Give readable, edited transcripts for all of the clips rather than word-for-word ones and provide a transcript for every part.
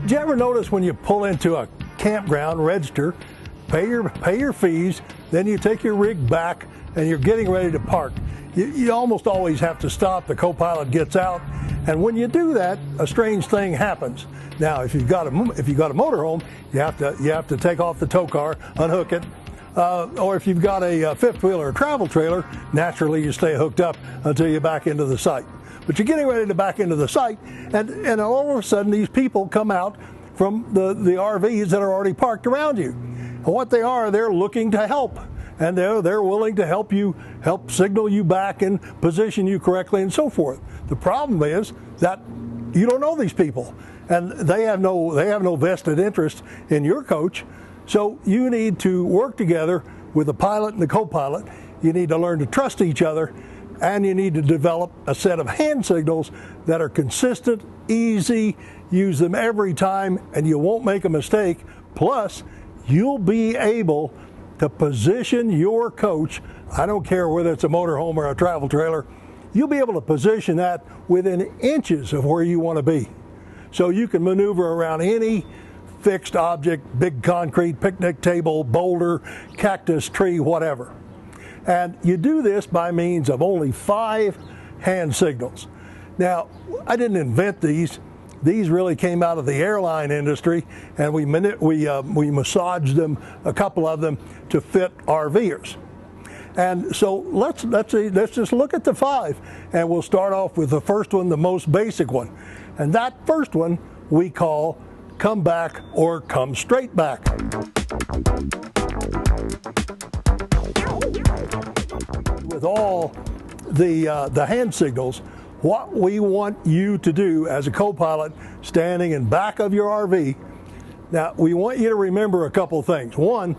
Did you ever notice when you pull into a campground, register, pay your fees, then you take your rig back and you're getting ready to park? You almost always have to stop. The co-pilot gets out, and when you do that, a strange thing happens. Now, if you've got a motorhome, you have to take off the tow car, unhook it, or if you've got a fifth wheel or a travel trailer, naturally you stay hooked up until you back into the site. But you're getting ready to back into the site, and all of a sudden these people come out from the RVs that are already parked around you. And what they are, they're looking to help. And they're willing to help signal you back and position you correctly and so forth. The problem is that you don't know these people, and they have no vested interest in your coach. So you need to work together with the pilot and the co-pilot. You need to learn to trust each other, and you need to develop a set of hand signals that are consistent, easy, use them every time, and you won't make a mistake. Plus, you'll be able to position your coach, I don't care whether it's a motorhome or a travel trailer, you'll be able to position that within inches of where you want to be. So you can maneuver around any fixed object, big concrete, picnic table, boulder, cactus, tree, whatever. And you do this by means of only 5 hand signals. Now, I didn't invent these. These really came out of the airline industry, and we massaged them, a couple of them, to fit RVers. And so let's just look at the 5, and we'll start off with the first one, the most basic one. And that first one we call come back or come straight back. With all the hand signals, what we want you to do as a co-pilot standing in back of your RV, now we want you to remember a couple of things. One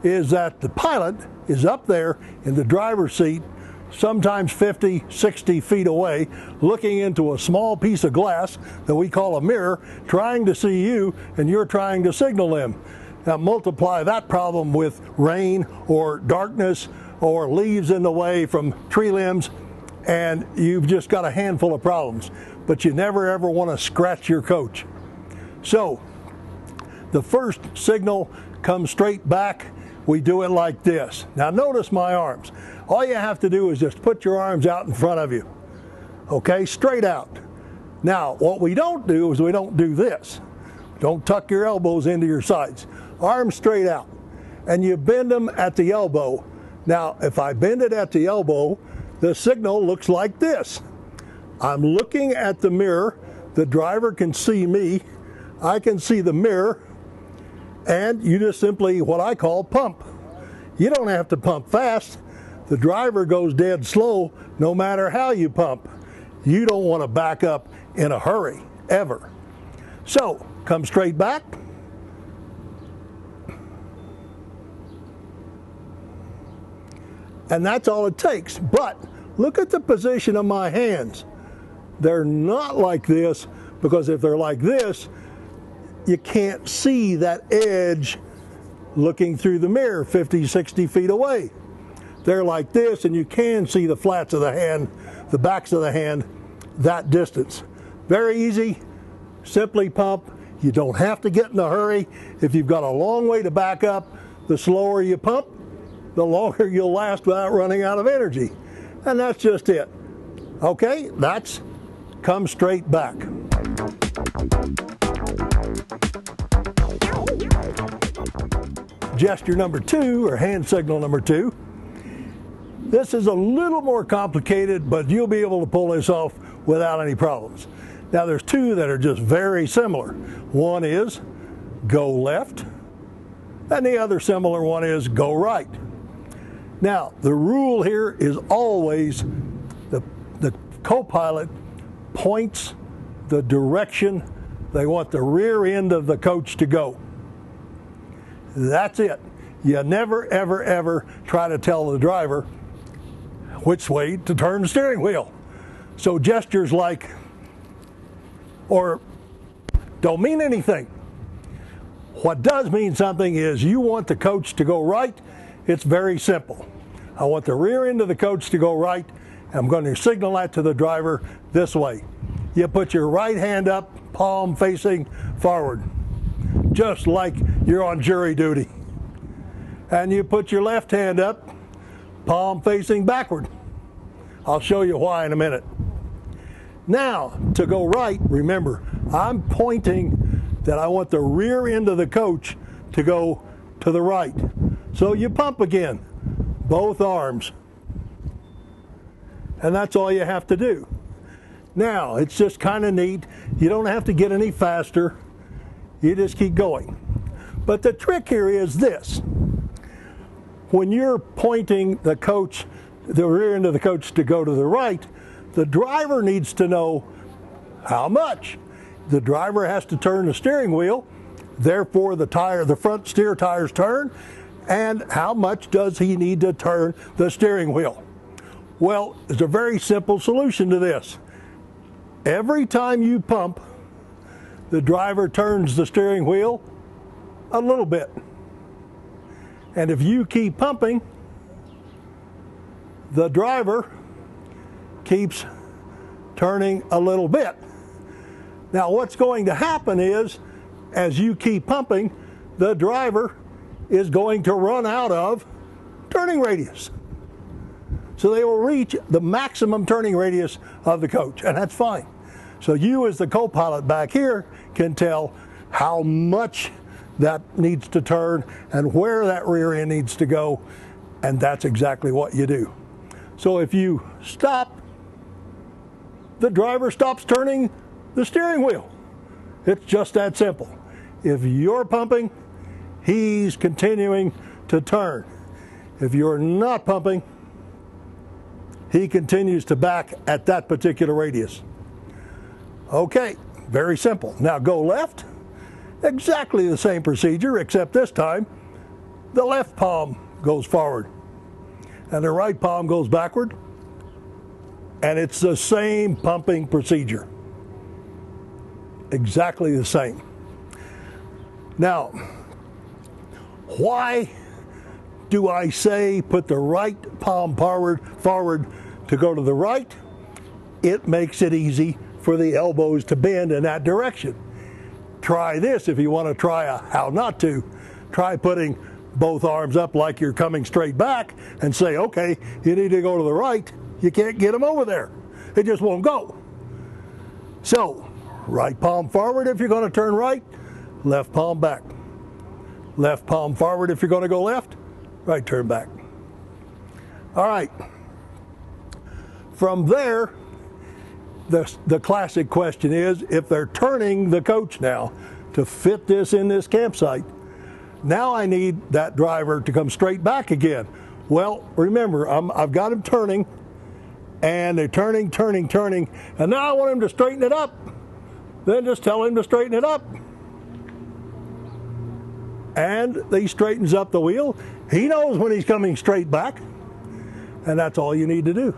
is that the pilot is up there in the driver's seat, sometimes 50, 60 feet away, looking into a small piece of glass that we call a mirror, trying to see you, and you're trying to signal them. Now multiply that problem with rain or darkness or leaves in the way from tree limbs, and you've just got a handful of problems. But you never ever want to scratch your coach. So the first signal comes straight back. We do it like this. Now notice my arms. All you have to do is just put your arms out in front of you. Okay, straight out. Now what we don't do is we don't do this. Don't tuck your elbows into your sides. Arms straight out. And you bend them at the elbow. Now if I bend it at the elbow, the signal looks like this. I'm looking at the mirror. The driver can see me. I can see the mirror. And you just simply, what I call, pump. You don't have to pump fast. The driver goes dead slow no matter how you pump. You don't want to back up in a hurry, ever. So, come straight back. And that's all it takes. But look at the position of my hands. They're not like this, because if they're like this, you can't see that edge looking through the mirror 50, 60 feet away. They're like this, and you can see the flats of the hand, the backs of the hand, that distance. Very easy, simply pump. You don't have to get in a hurry. If you've got a long way to back up, the slower you pump, the longer you'll last without running out of energy. And that's just it. Okay, that's come straight back. Gesture number 2, or hand signal number 2. This is a little more complicated, but you'll be able to pull this off without any problems. Now there's 2 that are just very similar. One is go left, and the other similar one is go right. Now the rule here is always the co-pilot points the direction they want the rear end of the coach to go. That's it. You never, ever, ever try to tell the driver which way to turn the steering wheel. So gestures like, or don't mean anything. What does mean something is you want the coach to go right. It's very simple. I want the rear end of the coach to go right. I'm going to signal that to the driver this way. You put your right hand up, palm facing forward. just like you're on jury duty. And you put your left hand up, palm facing backward. I'll show you why in a minute. Now, to go right, remember, I'm pointing that I want the rear end of the coach to go to the right. So you pump again, both arms. And that's all you have to do. Now, it's just kind of neat. You don't have to get any faster. You just keep going. But the trick here is this. When you're pointing the coach, the rear end of the coach to go to the right, the driver needs to know how much. The driver has to turn the steering wheel, therefore the front steer tires turn, and how much does he need to turn the steering wheel? Well, there's a very simple solution to this. Every time you pump, the driver turns the steering wheel a little bit. And if you keep pumping, the driver keeps turning a little bit. Now what's going to happen is, as you keep pumping, the driver is going to run out of turning radius. So they will reach the maximum turning radius of the coach, and that's fine. So you as the co-pilot back here can tell how much that needs to turn and where that rear end needs to go, and that's exactly what you do. So if you stop, the driver stops turning the steering wheel. It's just that simple. If you're pumping, he's continuing to turn. If you're not pumping, he continues to back at that particular radius. Okay, very simple. Now go left. Exactly the same procedure, except this time the left palm goes forward and the right palm goes backward, and it's the same pumping procedure. Exactly the same. Now, why do I say put the right palm forward to go to the right? It makes it easy for the elbows to bend in that direction. Try this if you want to try how not to. Try putting both arms up like you're coming straight back and say, okay, you need to go to the right. You can't get them over there. It just won't go. So, right palm forward if you're going to turn right, left palm back. Left palm forward if you're going to go left, right turn back. All right. From there, the classic question is, if they're turning the coach now to fit this in this campsite, now I need that driver to come straight back again. Well, remember, I've got him turning, and they're turning, and now I want him to straighten it up. Then just tell him to straighten it up. And he straightens up the wheel. He knows when he's coming straight back, and that's all you need to do.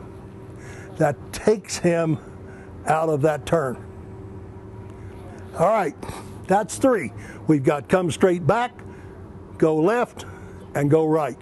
That takes him out of that turn. All right, that's 3. We've got come straight back, go left, and go right.